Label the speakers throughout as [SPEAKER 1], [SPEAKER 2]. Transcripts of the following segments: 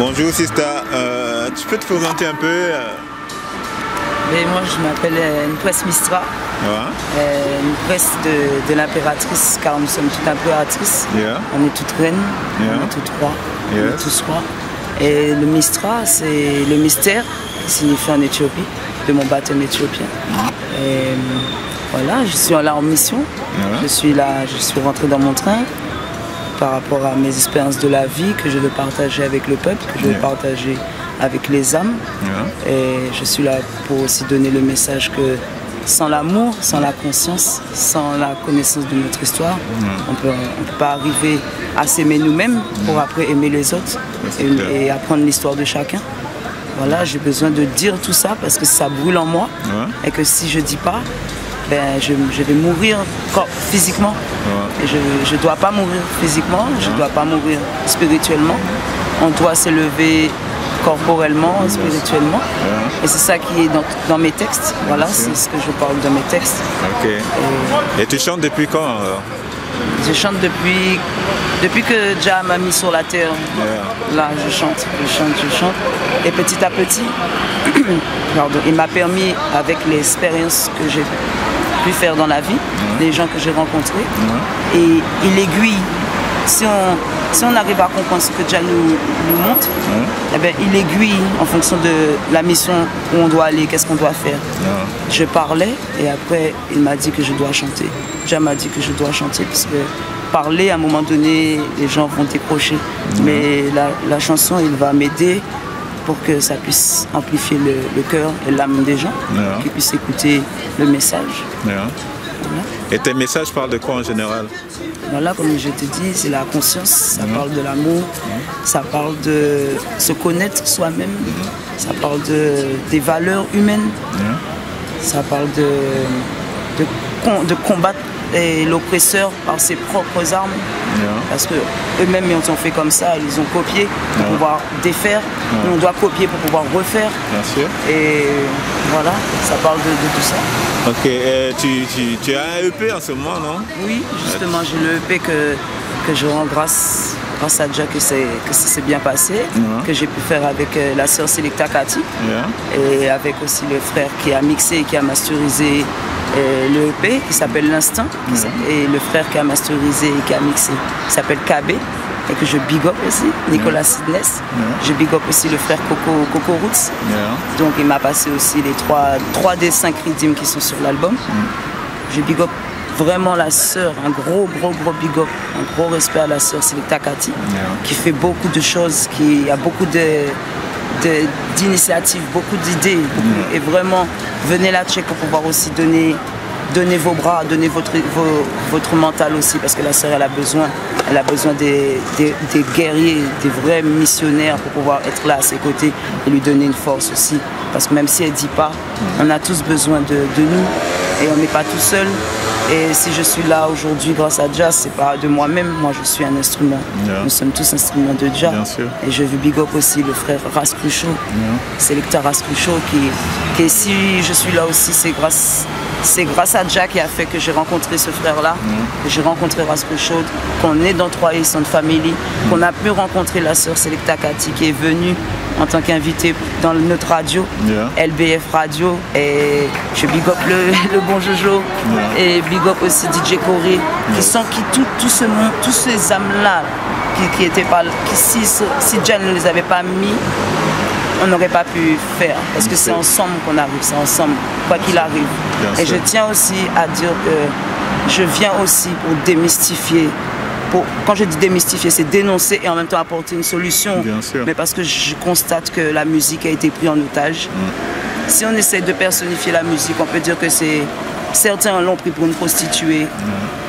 [SPEAKER 1] Bonjour Sista, tu peux te présenter un peu
[SPEAKER 2] Mais moi je m'appelle Ntwes Mistra, une presse de l'impératrice, car nous sommes toutes impératrices. On est toutes reines, on est toutes rois, on est tous rois. Et le Mistra, c'est le mystère qui signifie en Éthiopie, de mon baptême éthiopien. Et voilà, je suis là en mission, je suis rentrée dans mon train par rapport à mes expériences de la vie que je veux partager avec le peuple, que je veux partager avec les âmes. Et je suis là pour aussi donner le message que sans l'amour, sans la conscience, sans la connaissance de notre histoire, on peut pas arriver à s'aimer nous-mêmes pour après aimer les autres et apprendre l'histoire de chacun. Voilà, j'ai besoin de dire tout ça parce que ça brûle en moi et que si je dis pas, ben, je vais mourir physiquement. Et je ne dois pas mourir physiquement, je ne dois pas mourir spirituellement. On doit s'élever corporellement, spirituellement. Et c'est ça qui est dans mes textes. Voilà, c'est ce que je parle dans mes textes.
[SPEAKER 1] Et tu chantes depuis quand alors?
[SPEAKER 2] Je chante depuis que Jah m'a mis sur la terre. Là, je chante. Et petit à petit, il m'a permis, avec l'expérience que j'ai pu faire dans la vie, les gens que j'ai rencontrés, et il aiguille. Si on arrive à comprendre ce que Jah nous montre, eh bien, il aiguille en fonction de la mission où on doit aller, qu'est-ce qu'on doit faire. Je parlais et après il m'a dit que je dois chanter. Jah m'a dit que je dois chanter parce que parler, à un moment donné, les gens vont décrocher. Mais la chanson, il va m'aider pour que ça puisse amplifier le cœur et l'âme des gens, qu'ils puissent écouter le message. Voilà.
[SPEAKER 1] Et tes messages parlent de quoi en général?
[SPEAKER 2] Voilà, comme je te dis, c'est la conscience, ça parle de l'amour, ça parle de se connaître soi-même, ça parle des valeurs humaines, ça parle de combattre l'oppresseur par ses propres armes, parce que eux-mêmes ils ont fait comme ça, ils ont copié pour pouvoir défaire, nous on doit copier pour pouvoir refaire. Et voilà, ça parle de tout ça.
[SPEAKER 1] Ok, tu as un EP en ce moment, non? Oui,
[SPEAKER 2] justement, j'ai le EP que je rends grâce à Jah que ça s'est bien passé, que j'ai pu faire avec la sœur Selecta Kati et avec aussi le frère qui a mixé et qui a masterisé le EP qui s'appelle L'Instinct et le frère qui a masterisé et qui a mixé qui s'appelle KB et que je big up aussi, Nicolas Sidness. Je big up aussi le frère Coco Roots. Donc il m'a passé aussi les 3 des 5 rythmes qui sont sur l'album. Je big up vraiment la sœur, un gros big up, un gros respect à la sœur Selecta Kati qui fait beaucoup de choses, qui a beaucoup d'initiatives, beaucoup d'idées et vraiment venez la check pour pouvoir aussi donner vos bras, donner votre mental aussi parce que la sœur elle a besoin des guerriers, des vrais missionnaires pour pouvoir être là à ses côtés et lui donner une force aussi parce que même si elle ne dit pas, on a tous besoin de nous et on n'est pas tout seul. Et si je suis là aujourd'hui grâce à Jah, c'est pas de moi-même, moi je suis un instrument. Nous sommes tous instruments de Jah. Et je veux big up aussi le frère Rascrucho, Selecta Rascrucho, qui si je suis là aussi, c'est grâce à Jah qui a fait que j'ai rencontré ce frère-là, que j'ai rencontré Rascrucho, qu'on est dans Trois Sound Family, qu'on a pu rencontrer la sœur Selecta Kati qui est venue en tant qu'invitée dans notre radio, LBF Radio, et je big up le bon Jojo, et big up aussi DJ Corey, tout ce monde, tous ces âmes-là qui étaient pas, si Jah ne les avait pas mis, on n'aurait pas pu faire, parce que c'est ensemble qu'on arrive, c'est ensemble, quoi qu'il arrive. Et je tiens aussi à dire que je viens aussi pour démystifier. Quand je dis démystifier, c'est dénoncer et en même temps apporter une solution. Mais parce que je constate que la musique a été prise en otage. Si on essaie de personnifier la musique, on peut dire que certains l'ont pris pour une prostituée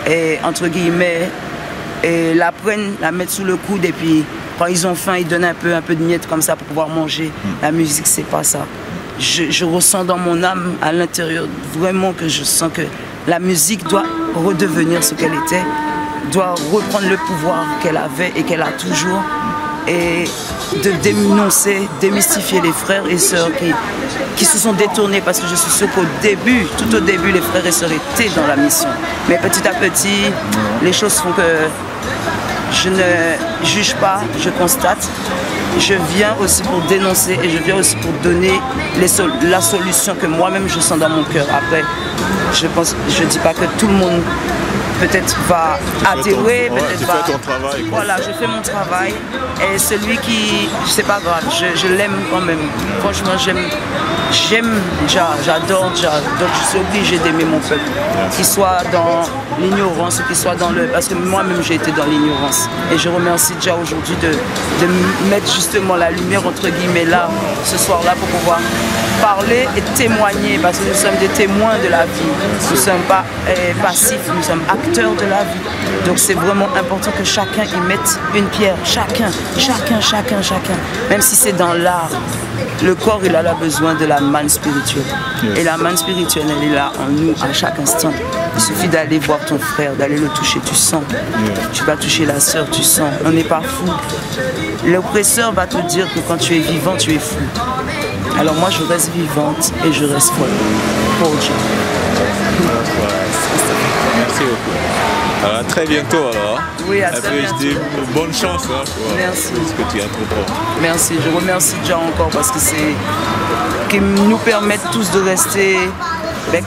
[SPEAKER 2] et entre guillemets et la prennent, la mettent sous le coude et puis quand ils ont faim, ils donnent un peu de miettes comme ça pour pouvoir manger. La musique, c'est pas ça. Je ressens dans mon âme, à l'intérieur, vraiment que je sens que la musique doit redevenir ce qu'elle était, doit reprendre le pouvoir qu'elle avait et qu'elle a toujours, et de dénoncer, démystifier les frères et sœurs qui se sont détournés, parce que je suis sûre qu'au début, tout au début, les frères et sœurs étaient dans la mission. Mais petit à petit, les choses font que je ne juge pas, je constate. je viens aussi pour dénoncer et je viens aussi pour donner la solution que moi-même je sens dans mon cœur. Après, je dis pas que tout le monde peut-être va adhérer, peut-être va...
[SPEAKER 1] Tu fais ton travail.
[SPEAKER 2] Voilà, je fais mon travail. Et celui qui... C'est pas grave, je l'aime quand même. Franchement, j'aime Dja, j'adore Dja. Donc je suis obligée d'aimer mon peuple. Qu'il soit dans l'ignorance ou qu'il soit dans le... Parce que moi-même j'ai été dans l'ignorance. Et je remercie Dja aujourd'hui de mettre justement la lumière entre guillemets là, ce soir-là, pour pouvoir parler et témoigner. Parce que nous sommes des témoins de la vie. Nous ne sommes pas passifs, nous sommes acteurs de la vie. Donc c'est vraiment important que chacun y mette une pierre. Chacun. Même si c'est dans l'art. Le corps, il a besoin de la manne spirituelle. Yes. Et la manne spirituelle, elle est là en nous à chaque instant. Il suffit d'aller voir ton frère, d'aller le toucher, tu sens. Yeah. Tu vas toucher la sœur, tu sens. On n'est pas fou. L'oppresseur va te dire que quand tu es vivant, tu es fou. Alors moi, je reste vivante et je reste folle. Pour Dieu.
[SPEAKER 1] Merci beaucoup. Alors, à très bientôt alors.
[SPEAKER 2] Oui, à très bientôt.
[SPEAKER 1] Je dis bonne chance pour
[SPEAKER 2] merci.
[SPEAKER 1] Ce que tu as trop.
[SPEAKER 2] Merci, je remercie Dja encore parce que c'est qui nous permettent tous de rester,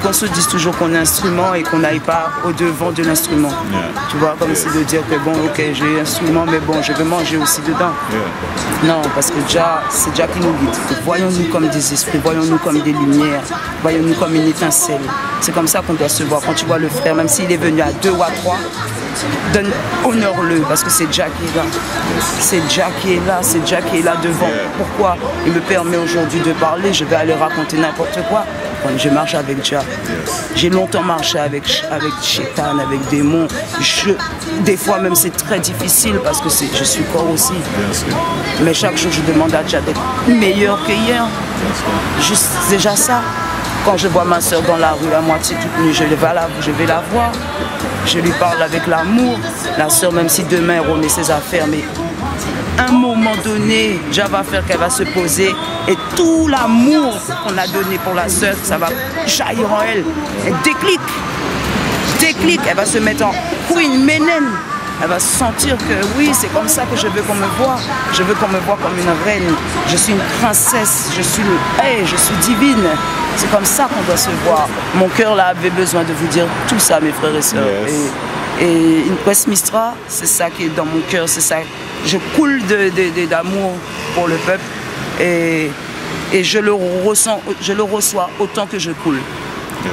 [SPEAKER 2] qu'on se dise toujours qu'on est instrument et qu'on n'aille pas au devant de l'instrument. Yeah. Tu vois, comme si de dire que bon, ok, j'ai instrument, mais bon, je veux manger aussi dedans. Yeah. Non, parce que Dja, c'est Dja qui nous guide. Voyons-nous comme des esprits, voyons-nous comme des lumières, voyons-nous comme une étincelle. C'est comme ça qu'on doit se voir. Quand tu vois le frère, même s'il est venu à 2 ou à 3, honore-le, parce que c'est Dja qui est là. C'est Dja qui est là, c'est Dja qui est là devant. Pourquoi il me permet aujourd'hui de parler? Je vais aller raconter n'importe quoi. Quand je marche avec Dja, j'ai longtemps marché avec Chétan, avec démons. Des fois même c'est très difficile parce que je suis corps aussi. Mais chaque jour je demande à Dja d'être meilleur que hier. Juste déjà ça. Quand je vois ma soeur dans la rue à moitié toute nue, je vais la voir. Je lui parle avec l'amour. La soeur, même si demain elle remet ses affaires, mais à un moment donné, Dja va faire qu'elle va se poser et tout l'amour qu'on a donné pour la soeur, ça va jaillir en elle. Elle déclic, elle va se mettre en queen ménène. Elle va sentir que oui, c'est comme ça que je veux qu'on me voie. Je veux qu'on me voie comme une reine. Je suis une princesse, je suis divine. C'est comme ça qu'on doit se voir. Mon cœur là avait besoin de vous dire tout ça, mes frères et sœurs. Yes. Et une West Mistra, c'est ça qui est dans mon cœur, c'est ça. Je coule d'amour pour le peuple et je le reçois autant que je coule.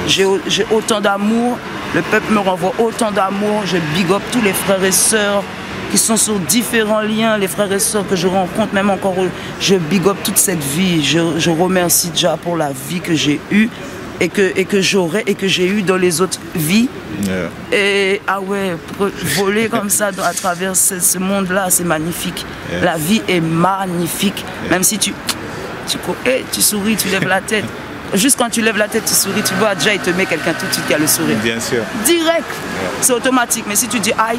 [SPEAKER 2] J'ai autant d'amour, le peuple me renvoie autant d'amour. Je big up tous les frères et sœurs qui sont sur différents liens, les frères et sœurs que je rencontre, même encore, je big up toute cette vie. Je remercie Dja pour la vie que j'ai eue et que j'aurai et que j'ai eu dans les autres vies. Yeah. Et ah ouais, voler comme ça à travers ce monde-là, c'est magnifique. Yeah. La vie est magnifique. Yeah. Même si tu souris, tu lèves la tête. Juste quand tu lèves la tête, tu souris, tu vois, Dja, il te met quelqu'un tout de suite qui a le sourire.
[SPEAKER 1] Bien sûr.
[SPEAKER 2] Direct. Yeah. C'est automatique. Mais si tu dis, aïe,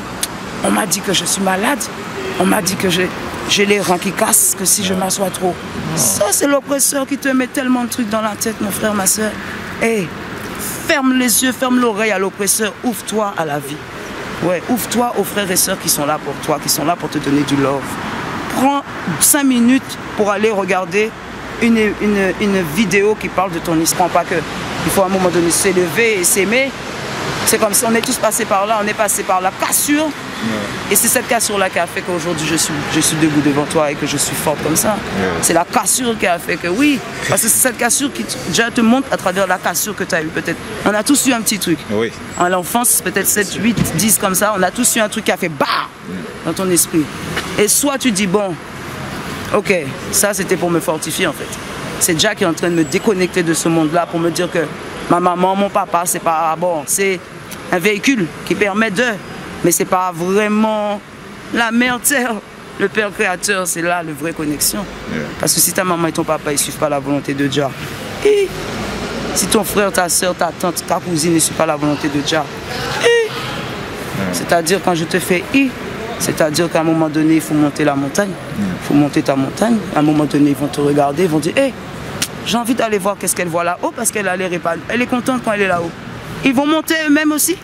[SPEAKER 2] on m'a dit que je suis malade, on m'a dit que j'ai les reins qui cassent, que si je m'assois trop. Ça, c'est l'oppresseur qui te met tellement de trucs dans la tête, mon frère, ma soeur. Hey, ferme les yeux, ferme l'oreille à l'oppresseur, ouvre-toi à la vie. Ouais, ouvre-toi aux frères et sœurs qui sont là pour toi, qui sont là pour te donner du love. Prends 5 minutes pour aller regarder une vidéo qui parle de ton histoire. Pas que il faut à un moment donné s'élever et s'aimer. C'est comme si on est tous passés par là, on est passé par la cassure. Yeah. Et c'est cette cassure-là qui a fait qu'aujourd'hui je suis debout devant toi et que je suis forte comme ça. Yeah. C'est la cassure qui a fait que oui, parce que c'est cette cassure qui déjà te montre à travers la cassure que tu as eu peut-être. On a tous eu un petit truc.
[SPEAKER 1] Oui.
[SPEAKER 2] En l'enfance, peut-être 7, 8, 10 comme ça, on a tous eu un truc qui a fait bah dans ton esprit. Et soit tu dis bon, ok, ça c'était pour me fortifier en fait. C'est Dja qui est en train de me déconnecter de ce monde-là pour me dire que ma maman, mon papa, c'est pas bon, c'est un véhicule qui permet de, mais c'est pas vraiment la mère terre, le père créateur, c'est là la vraie connexion. Yeah. Parce que si ta maman et ton papa ne suivent pas la volonté de Dja, et si ton frère, ta soeur, ta tante, ta cousine ne suivent pas la volonté de Dja, c'est-à-dire quand je te fais c'est-à-dire qu'à un moment donné, il faut monter la montagne, il faut monter ta montagne. À un moment donné, ils vont te regarder, ils vont dire hey, j'ai envie d'aller voir qu'est-ce qu'elle voit là-haut parce qu'elle a l'air épanouie. Elle est contente quand elle est là-haut. Ils vont monter eux-mêmes aussi,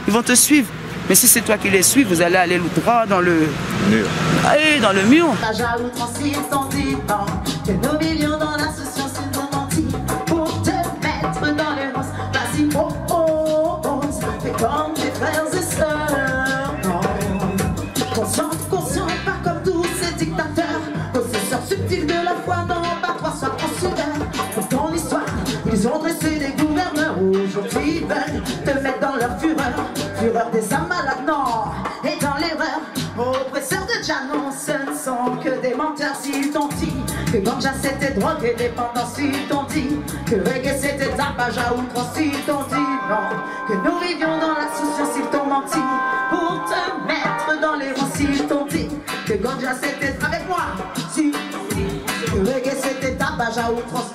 [SPEAKER 2] ils vont te suivre. Mais si c'est toi qui les suis, vous allez aller droit dans le
[SPEAKER 1] mur.
[SPEAKER 2] Allez, dans le mur.
[SPEAKER 3] Que nous vivions dans l'association romantique pour te mettre dans les roses. Vas-y, oh, oh, oh, fais comme tes frères et sœurs. Conscient, pas comme tous ces dictateurs, possesseurs subtils de la foi dans pas trois soirs consulaires. Pour ton histoire, ils ont dressé des gouverneurs. Aujourd'hui, ils veulent te mettre dans leur fureur des âmes malades, non, et dans l'erreur. Oppresseurs de Janon, ce ne sont que des menteurs s'ils t'ont dit que ganja c'était drogue et dépendance s'ils t'ont dit que reggae c'était tapage à outrance s'ils t'ont dit non, que nous vivions dans la souciance s'ils t'ont menti pour te mettre dans les rangs s'ils t'ont dit que ganja c'était avec moi si que reggae c'était tapage à outrance.